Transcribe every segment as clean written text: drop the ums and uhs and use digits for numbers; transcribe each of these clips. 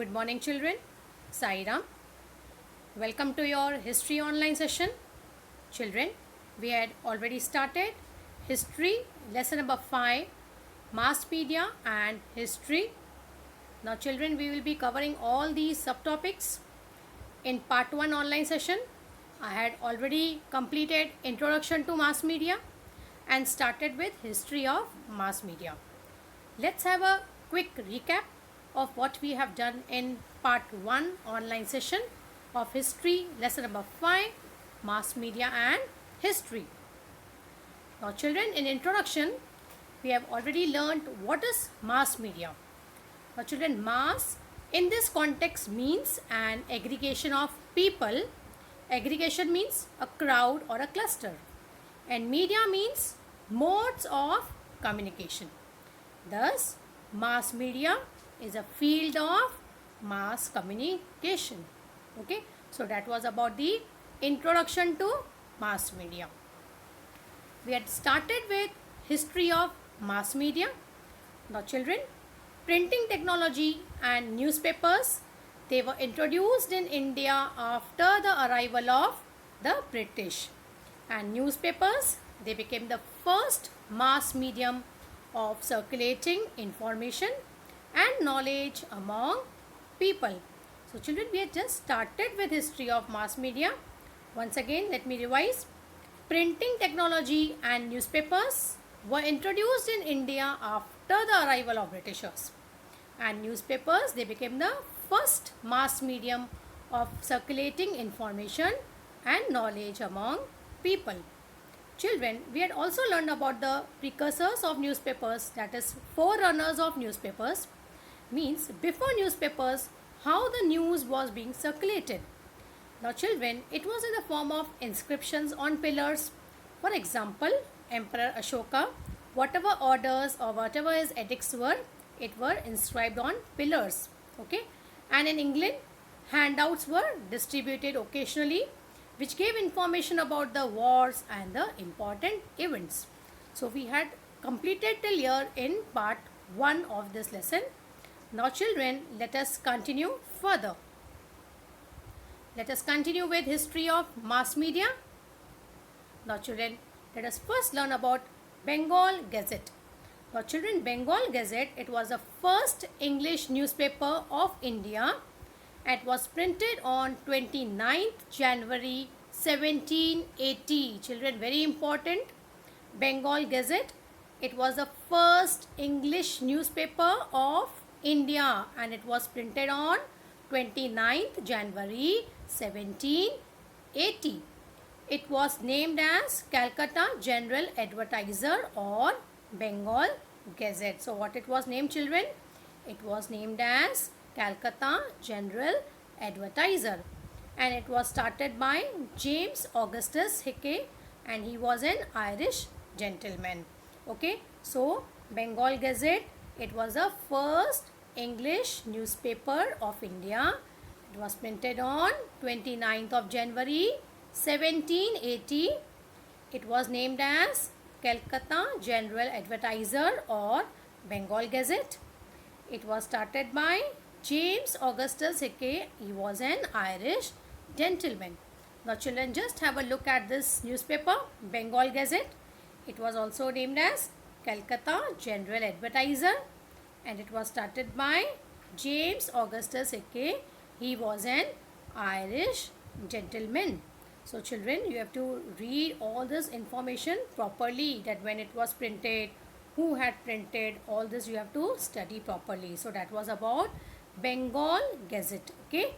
Good morning, children. Sairam. Welcome to your history online session. Children, we had already started history lesson number 5, mass media and history. Now, children, we will be covering all these subtopics in part 1 online session. I had already completed introduction to mass media and started with history of mass media. Let's have a quick recap of what we have done in part 1 online session of history lesson number 5, mass media and history. Now children, in introduction we have already learned what is mass media. Now children, mass in this context means an aggregation of people. Aggregation means a crowd or a cluster, and media means modes of communication. Thus, mass media is a field of mass communication. Okay, so that was about the introduction to mass media. We had started with history of mass media. Now children, printing technology and newspapers, they were introduced in India after the arrival of the British, and newspapers, they became the first mass medium of circulating information and knowledge among people. So children, we had just started with history of mass media. Once again, let me revise. Printing technology and newspapers were introduced in India after the arrival of Britishers, and newspapers, they became the first mass medium of circulating information and knowledge among people. Children, we had also learned about the precursors of newspapers, that is forerunners of newspapers, means before newspapers, how the news was being circulated. Now children, it was in the form of inscriptions on pillars. For example, Emperor Ashoka, whatever orders or whatever his edicts were, it were inscribed on pillars. Okay, and in England, handouts were distributed occasionally, which gave information about the wars and the important events. So we had completed till here in part 1 of this lesson. Now children, let us continue further. Let us continue with history of mass media. Now children, let us first learn about Bengal Gazette. Now children, Bengal Gazette, it was the first English newspaper of India. It was printed on 29th January 1780. Children, very important. Bengal Gazette, it was the first English newspaper of India, and it was printed on 29th January 1780. It was named as Calcutta General Advertiser or Bengal Gazette. So what it was named, children? It was named as Calcutta General Advertiser, and it was started by James Augustus Hickey, and he was an Irish gentleman. Okay, so Bengal Gazette, it was the first English newspaper of India. It was printed on 29th of January 1780. It was named as Calcutta General Advertiser or Bengal Gazette. It was started by James Augustus Hickey. He was an Irish gentleman. Now children, just have a look at this newspaper, Bengal Gazette. It was also named as Calcutta General Advertiser, and it was started by James Augustus Hickey. He was an Irish gentleman. So children, you have to read all this information properly, that when it was printed, who had printed, all this you have to study properly. So that was about Bengal Gazette. Okay.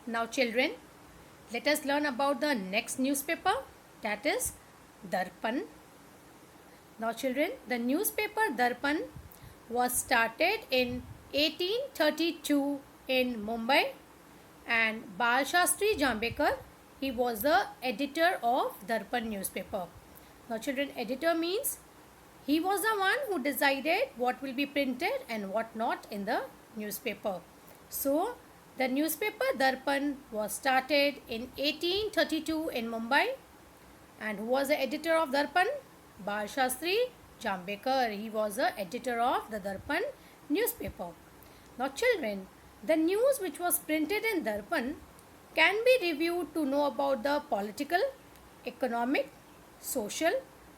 Now children, let us learn about the next newspaper, that is Darpan. Now children, the newspaper Darpan was started in 1832 in Mumbai, and Bal Shastri Jambekar, he was the editor of Darpan newspaper. Now children, editor means he was the one who decided what will be printed and what not in the newspaper. So the newspaper Darpan was started in 1832 in Mumbai, and who was the editor of Darpan? Bal Shastri Jambekar. He was the editor of the Darpan newspaper. Now children, the news which was printed in Darpan can be reviewed to know about the political, economic, social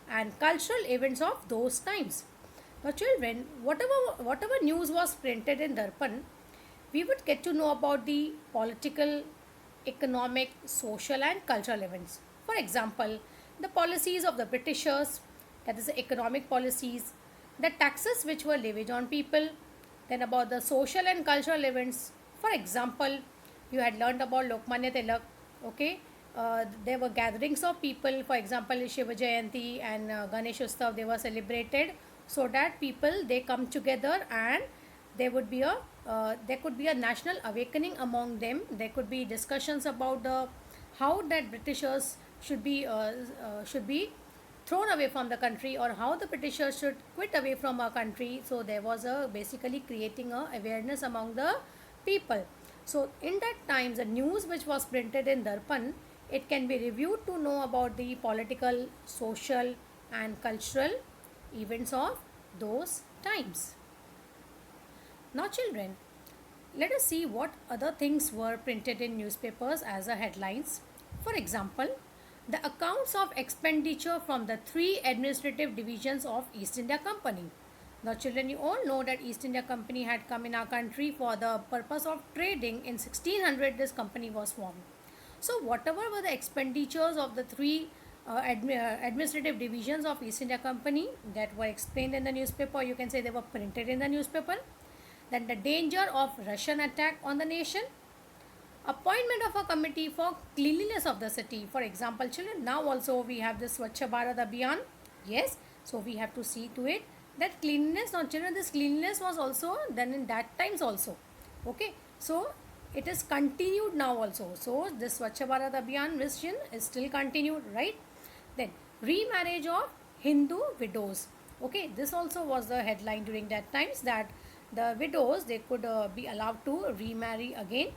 and cultural events of those times. Now children, whatever news was printed in Darpan, we would get to know about the political, economic, social and cultural events. For example, the policies of the Britishers, that is the economic policies, the taxes which were levied on people, then about the social and cultural events. For example, you had learned about Lokmanya Tilak, okay? There were gatherings of people, for example, Shiva Jayanti and Ganesh Utsav, they were celebrated so that people they come together and there could be a national awakening among them. There could be discussions about the how that Britishers should be thrown away from the country, or how the Britishers should quit away from our country. So there was a basically creating a awareness among the people. So in that times, the news which was printed in Darpan, it can be reviewed to know about the political, social and cultural events of those times. Now children, let us see what other things were printed in newspapers as a headlines. For example, the accounts of expenditure from the three administrative divisions of East India Company. Now children, you all know that East India Company had come in our country for the purpose of trading. In 1600 this company was formed. So whatever were the expenditures of the three administrative divisions of East India Company that were explained in the newspaper, you can say they were printed in the newspaper. Then the danger of Russian attack on the nation, appointment of a committee for cleanliness of the city. For example, children, now also we have this Swachh Bharat Abhiyan. Yes, so we have to see to it that cleanliness. Now children, this cleanliness was also done in that times also. Okay, so it is continued now also. So this Swachh Bharat Abhiyan mission is still continued, right? Then remarriage of Hindu widows. Okay, this also was the headline during that times, that the widows they could be allowed to remarry again,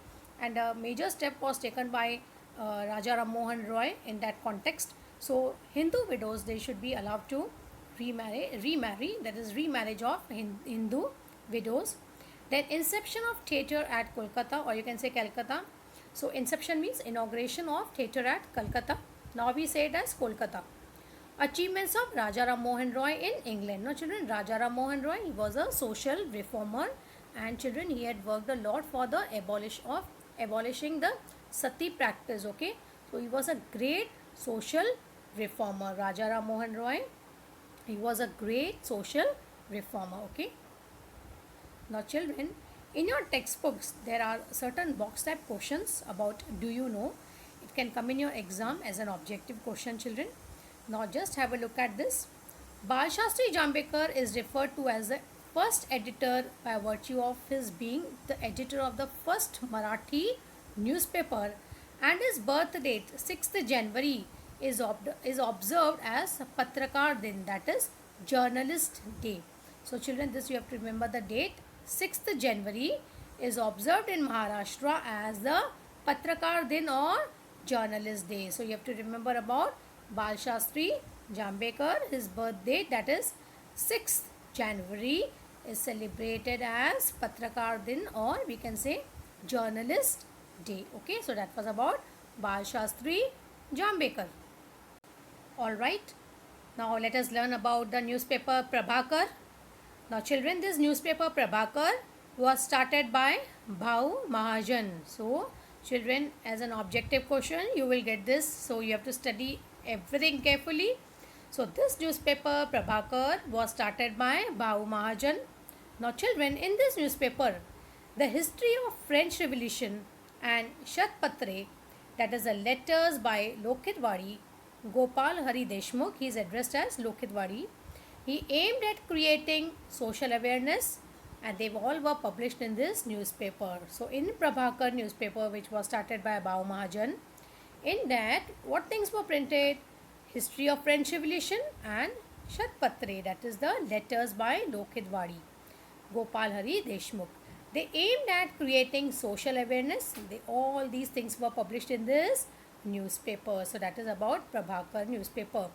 and a major step was taken by Raja Ram Mohan Roy in that context. So Hindu widows they should be allowed to remarry, that is remarriage of Hindu widows. Then inception of theatre at Kolkata, or you can say Calcutta. So inception means inauguration of theatre at Calcutta. Now we say it as Kolkata. Achievements of Raja Ram Mohan Roy in England. Now children, Raja Ram Mohan Roy, he was a social reformer, and children, he had worked a lot for the abolishing the sati practice. Okay, so he was a great social reformer. Raja Ram Mohan Roy, he was a great social reformer. Okay. Now children, in your textbooks there are certain box type questions about do you know. It can come in your exam as an objective question, children. Now just have a look at this. Bal Shastri Jambekar is referred to as the first editor by virtue of his being the editor of the first Marathi newspaper, and his birth date 6th January is observed as Patrakar Din, that is Journalist Day. So children, this you have to remember the date. 6th January is observed in Maharashtra as the Patrakar Din or Journalist Day. So you have to remember about Bal Shastri Jambekar, his birth date, that is 6th January, is celebrated as Patrakar Din, or we can say Journalist Day. Okay, so that was about Bal Shastri Jambekar. Alright, now let us learn about the newspaper Prabhakar. Now children, this newspaper Prabhakar was started by Bhau Mahajan. So children, as an objective question you will get this, so you have to study everything carefully. So this newspaper Prabhakar was started by Bhau Mahajan. Now children, in this newspaper the history of French Revolution and Shatpatre, that is the letters by Lokhitvadi, Gopal Hari Deshmukh, he is addressed as Lokhitvadi. He aimed at creating social awareness, and they all were published in this newspaper. So in Prabhakar newspaper, which was started by Bhau Mahajan, in that what things were printed? History of French Revolution and Shatpatre, that is the letters by Lokhitvadi, Gopal Hari Deshmukh. They aimed at creating social awareness. All these things were published in this newspaper. So that is about Prabhakar newspaper.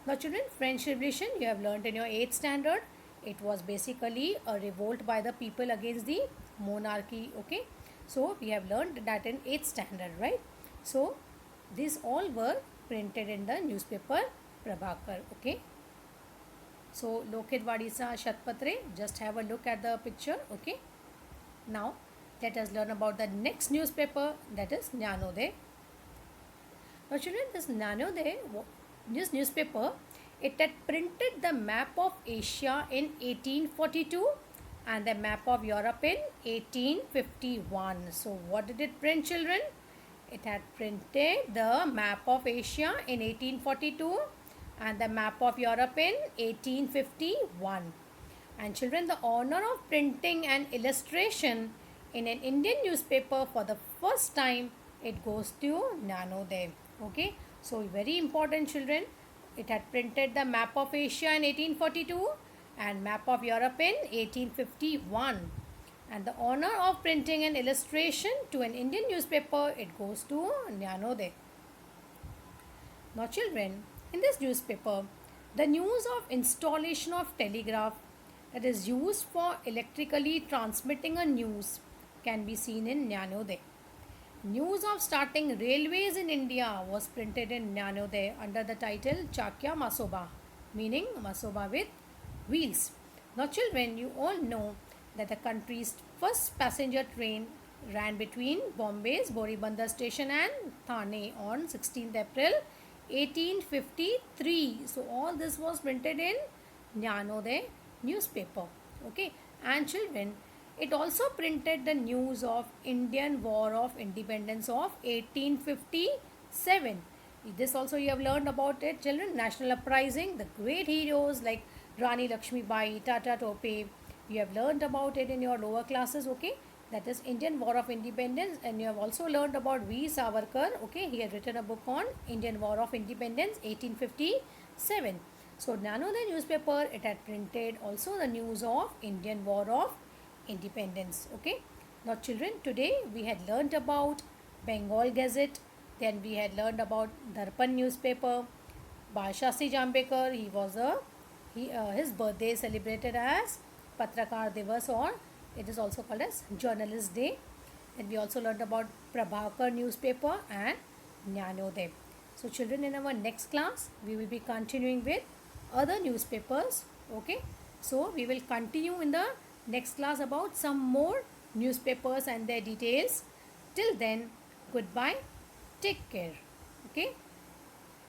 Now children, French Revolution you have learnt in your 8th standard. It was basically a revolt by the people against the monarchy. Okay, so we have learned that in 8th standard, right? So these all were printed in the newspaper Prabhakar. Okay, so Lokhet Vadisa Shatpatre, just have a look at the picture. Okay, now let us learn about the next newspaper, that is Nanodev. Now children, this newspaper, it had printed the map of Asia in 1842 and the map of Europe in 1851. So what did it print, children? It had printed the map of Asia in 1842 and the map of Europe in 1851. And children, the honor of printing an illustration in an Indian newspaper for the first time, it goes to Nanodev. Okay, so very important, children. It had printed the map of Asia in 1842 and map of Europe in 1851. And the honor of printing an illustration to an Indian newspaper, it goes to Nanodev. Now children, in this newspaper, the news of installation of telegraph that is used for electrically transmitting a news can be seen in Nanodev. News of starting railways in India was printed in Nanodev under the title Chakya Masoba, meaning Masoba with wheels. Now children, you all know that the country's first passenger train ran between Bombay's Boribandar station and Thane on 16th April 1853. So all this was printed in Nanodev newspaper. Okay, and children, it also printed the news of Indian War of Independence of 1857. This also you have learned about it, children. National uprising, the great heroes like Rani Lakshmi Bai, Tata Tope. You have learned about it in your lower classes. Okay, that is Indian War of Independence, and you have also learned about V. Savarkar. Okay, he had written a book on Indian War of Independence 1857. So Nanodev newspaper, it had printed also the news of Indian War of Independence. Okay, now children, today we had learnt about Bengal Gazette, then we had learned about Darpan newspaper. Balshastri Jambekar, his birthday is celebrated as Patrakar Divas, or it is also called as Journalist Day. And we also learned about Prabhakar newspaper and Nanodev. So children, in our next class we will be continuing with other newspapers. Okay, so we will continue in the next class about some more newspapers and their details. Till then, goodbye, take care. Okay.